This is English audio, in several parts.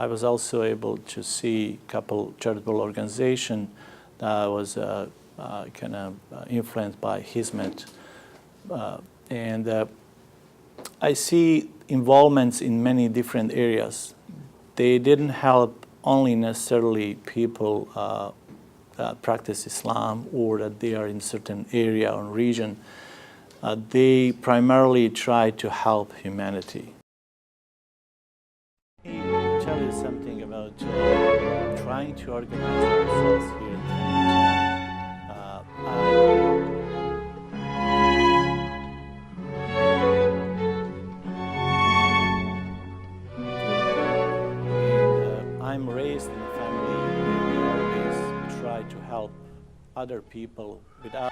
I was also able to see a couple charitable organizations that was kind of influenced by Hizmet. And I see involvements in many different areas. They didn't help only necessarily people practice Islam or that they are in certain area or region. They primarily try to help humanity. Let me tell you something about trying to organize ourselves here in 2010. I'm raised in a family where we always try to help other people without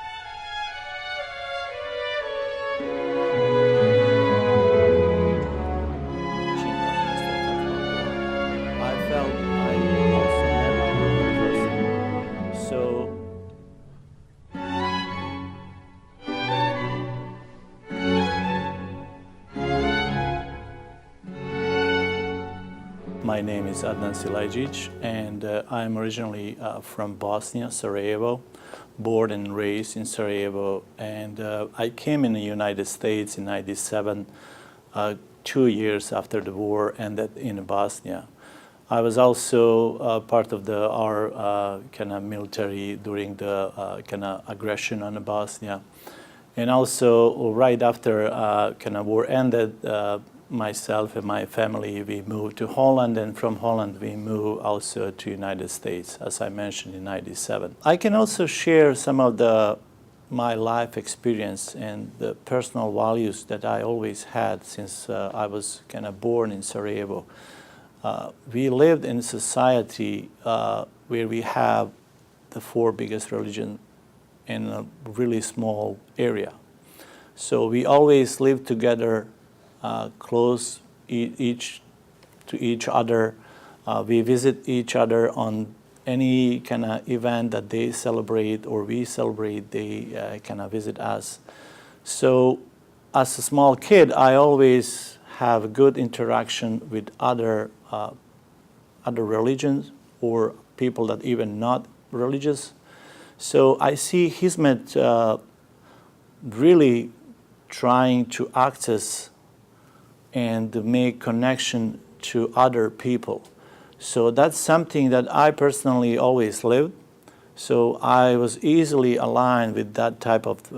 My name is Adnan Silajdzić, and I'm originally from Bosnia, Sarajevo, born and raised in Sarajevo. And I came in the United States in '97, 2 years after the war ended in Bosnia. I was also part of our kind of military during the kind of aggression on Bosnia. And also right after kind of war ended, myself and my family, we moved to Holland, and from Holland we moved also to United States, as I mentioned, in '97. I can also share some of my life experience and the personal values that I always had since I was kind of born in Sarajevo. We lived in a society where we have the 4 biggest religions in a really small area. So we always lived together, close each to each other. We visit each other on any kind of event that they celebrate or we celebrate, they kind of visit us. So as a small kid, I always have good interaction with other religions or people that even not religious. So I see Hizmet really trying to access and make connection to other people. So that's something that I personally always lived. So I was easily aligned with that type of,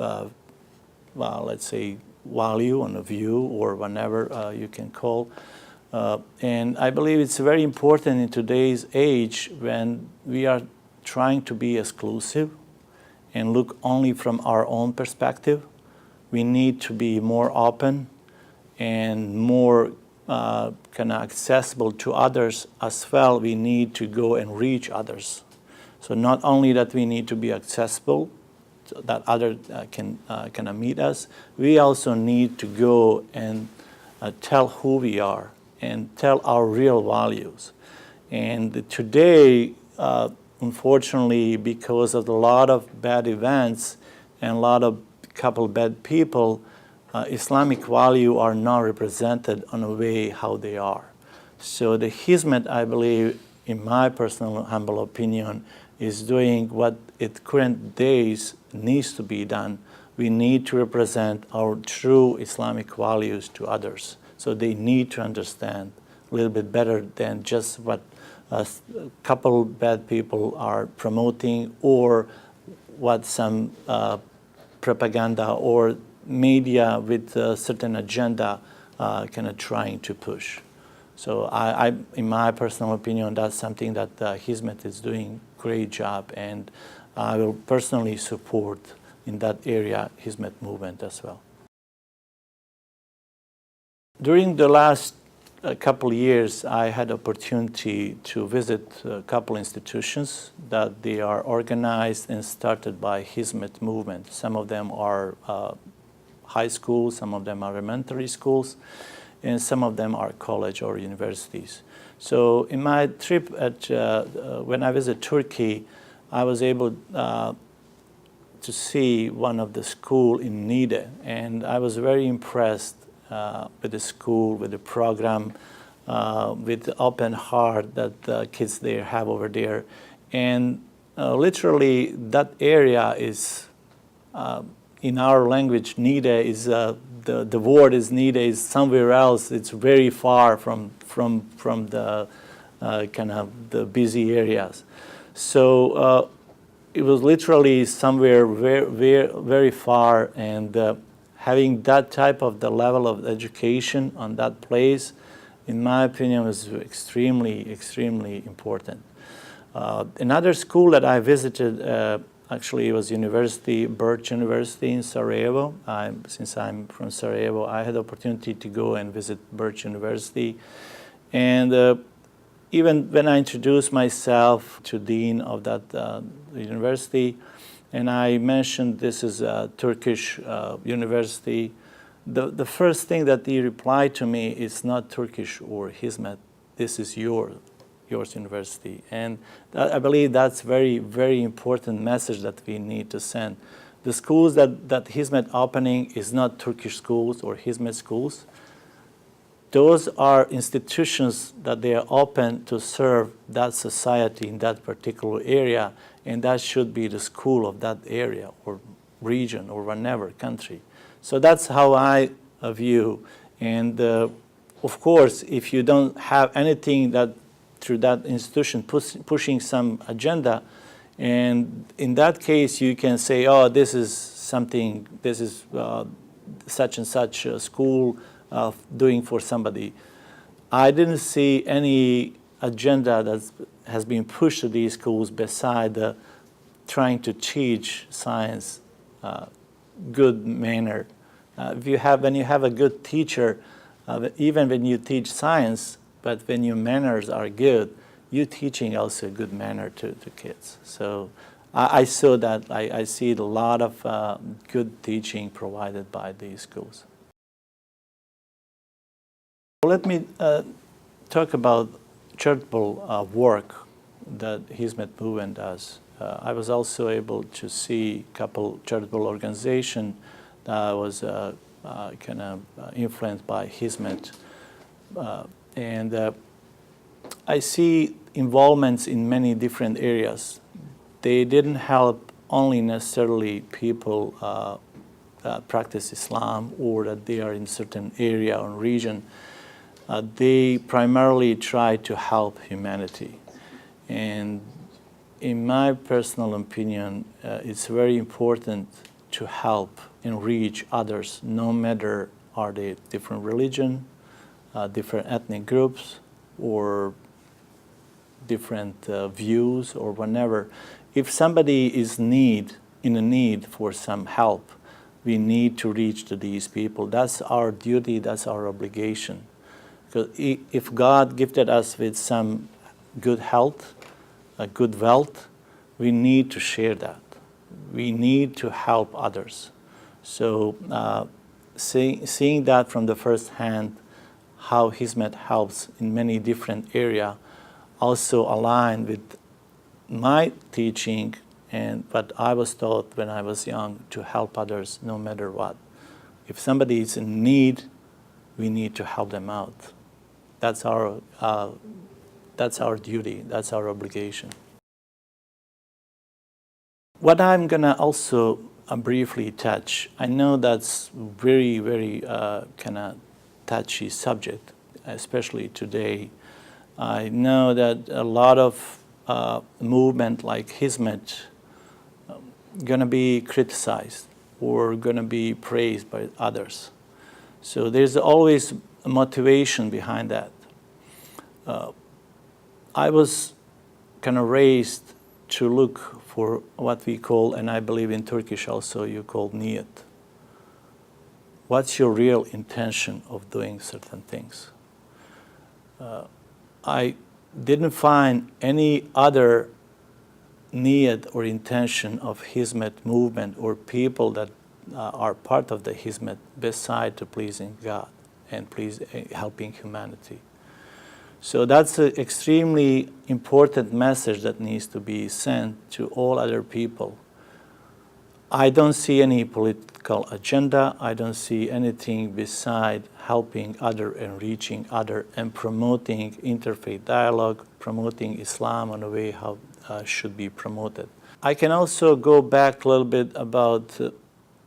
well, let's say, value and a view or whatever you can call. And I believe it's very important in today's age when we are trying to be exclusive and look only from our own perspective. We need to be more open and more kind of accessible to others as well. We need to go and reach others. So not only that we need to be accessible, so that others can kind of meet us, we also need to go and tell who we are and tell our real values. And today, unfortunately, because of a lot of bad events and a lot of couple bad people, Islamic values are not represented in a way how they are. So the Hizmet, I believe, in my personal humble opinion, is doing what at current days needs to be done. We need to represent our true Islamic values to others. So they need to understand a little bit better than just what a couple bad people are promoting or what some propaganda or media with a certain agenda kind of trying to push. So in my personal opinion, that's something that Hizmet is doing a great job, and I will personally support in that area Hizmet movement as well. During the last couple of years, I had opportunity to visit a couple institutions that they are organized and started by Hizmet movement. Some of them are high schools, some of them are elementary schools, and some of them are college or universities. So in my trip when I visited Turkey, I was able to see one of the school in Niğde, and I was very impressed with the school, with the program. with the open heart that the kids there have over there. And literally that area is, in our language, Nide is, the word is Nide is somewhere else. It's very far from the kind of the busy areas. So it was literally somewhere very far, and having that type of the level of education on that place, in my opinion, was extremely important. Another school that I visited, actually, was Birch University in Sarajevo. Since I'm from Sarajevo, I had the opportunity to go and visit Birch University. And even when I introduced myself to dean of that university, and I mentioned this is a Turkish university, the first thing that he replied to me is not Turkish or Hizmet, this is yours university. And I believe that's very important message that we need to send. The schools that Hizmet opening is not Turkish schools or Hizmet schools. Those are institutions that they are open to serve that society in that particular area, and that should be the school of that area or region or whatever country. So that's how I view. And of course, if you don't have anything that through that institution pushing some agenda, and in that case you can say, oh, this is something, this is such and such a school doing for somebody. I didn't see any agenda that has been pushed to these schools beside trying to teach science good manner. When you have a good teacher, even when you teach science, but when your manners are good, you're teaching also good manner to kids. So I saw that. I see a lot of good teaching provided by these schools. Let me talk about charitable work that Hizmet Movement does. I was also able to see a couple charitable organizations that was kind of influenced by Hizmet. And I see involvements in many different areas. They didn't help only necessarily people practice Islam or that they are in certain area or region. They primarily try to help humanity. And in my personal opinion, it's very important to help and reach others, no matter are they different religion, different ethnic groups, or different views, or whatever. If somebody is in a need for some help, we need to reach to these people. That's our duty, that's our obligation. Because if God gifted us with some good health, a good wealth, we need to share that. We need to help others. So seeing that from the first hand, how Hizmet helps in many different areas, also aligned with my teaching and what I was taught when I was young, to help others no matter what. If somebody is in need, we need to help them out. That's our duty, that's our obligation. What I'm gonna also briefly touch, I know that's very kind of touchy subject, especially today. I know that a lot of movement like Hizmet gonna be criticized or gonna be praised by others. So there's always a motivation behind that. I was kind of raised to look for what we call, and I believe in Turkish also you call niyet. What's your real intention of doing certain things? I didn't find any other niyet or intention of Hizmet movement or people that are part of the Hizmet beside to pleasing God and helping humanity. So that's an extremely important message that needs to be sent to all other people. I don't see any political agenda. I don't see anything beside helping other and reaching other and promoting interfaith dialogue, promoting Islam in a way how should be promoted. I can also go back a little bit about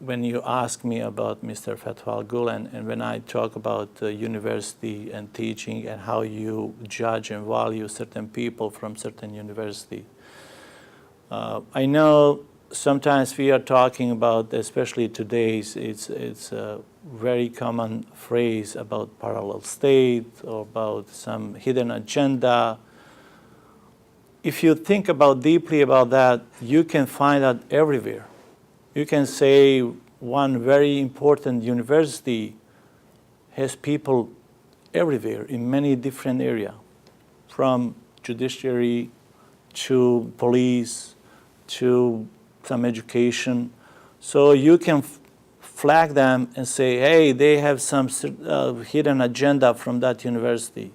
when you ask me about Mr. Fethullah Gulen, and when I talk about university and teaching and how you judge and value certain people from certain university. I know sometimes we are talking about, especially today's, it's a very common phrase about parallel state or about some hidden agenda. If you think about deeply about that, you can find that everywhere. You can say one very important university has people everywhere in many different areas, from judiciary to police to some education. So you can flag them and say, hey, they have some hidden agenda from that university.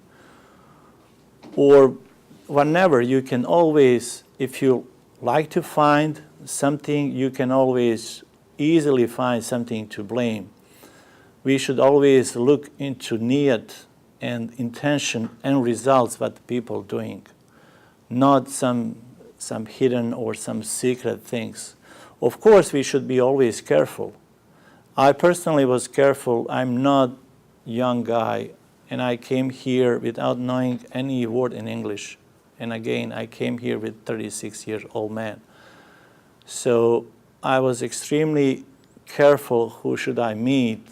Or whenever you can always, if you like to find something, you can always easily find something to blame. We should always look into niyat and intention and results what people doing, not some hidden or some secret things. Of course, we should be always careful. I personally was careful. I'm not a young guy, and I came here without knowing any word in English. And again, I came here with 36-year-old man. So I was extremely careful who should I meet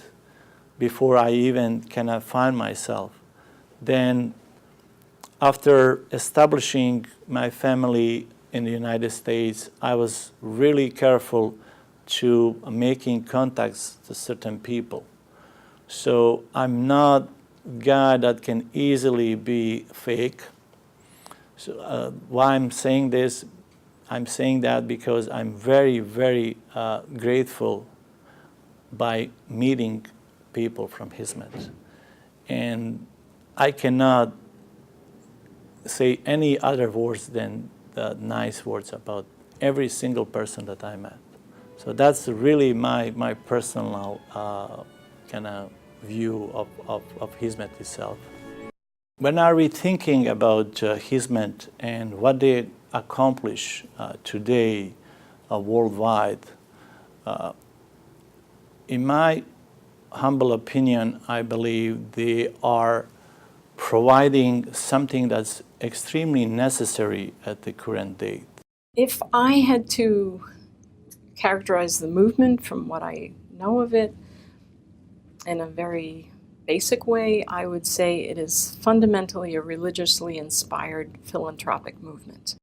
before I even can find myself. Then after establishing my family in the United States, I was really careful to making contacts to certain people. So I'm not a guy that can easily be fake. So why I'm saying this, I'm saying that because I'm very, very grateful by meeting people from Hizmet. And I cannot say any other words than the nice words about every single person that I met. So that's really my personal kind of view of Hizmet itself. When are we thinking about Hizmet and what they accomplish today worldwide? In my humble opinion, I believe they are providing something that's extremely necessary at the current date. If I had to characterize the movement from what I know of it in a very basic way, I would say it is fundamentally a religiously inspired philanthropic movement.